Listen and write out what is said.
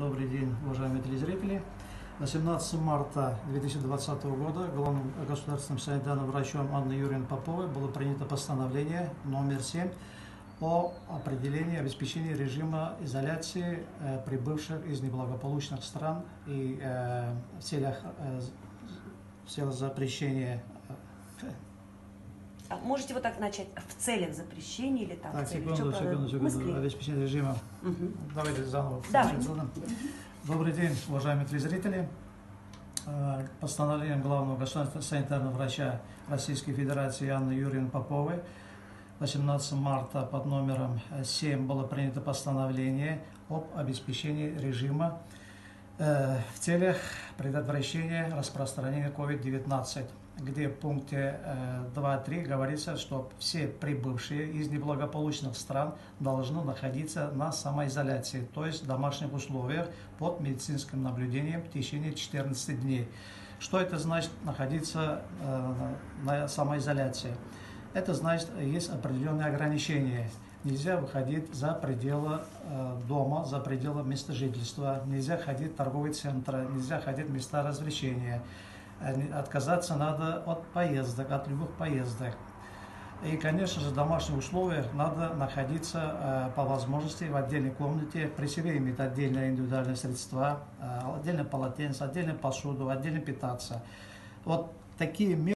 Добрый день, уважаемые телезрители. 18 марта 2020 года главным государственным санитарным врачом Анной Юрьевной Поповой было принято постановление номер 7 о определении обеспечения режима изоляции прибывших из неблагополучных стран и в целях запрещения. Можете вот так начать в целях запрещения или там? Так, в целях, секунду. Обеспечение режима. Давайте заново. Давай. Добрый день, уважаемые телезрители. Постановлением главного государственного санитарного врача Российской Федерации Анны Юрьевны Поповой 18 марта под номером 7 было принято постановление об обеспечении режима в целях предотвращения распространения COVID-19, где в пункте 2.3 говорится, что все прибывшие из неблагополучных стран должны находиться на самоизоляции, то есть в домашних условиях под медицинским наблюдением в течение 14 дней. Что это значит находиться на самоизоляции? Это значит, есть определенные ограничения. Нельзя выходить за пределы дома, за пределы места жительства, нельзя ходить в торговые центры, нельзя ходить в места развлечения. Отказаться надо от поездок, от любых поездок. И, конечно же, в домашних условиях надо находиться по возможности в отдельной комнате, при себе иметь отдельные индивидуальные средства, отдельное полотенце, отдельную посуду, отдельно питаться. Вот такие меры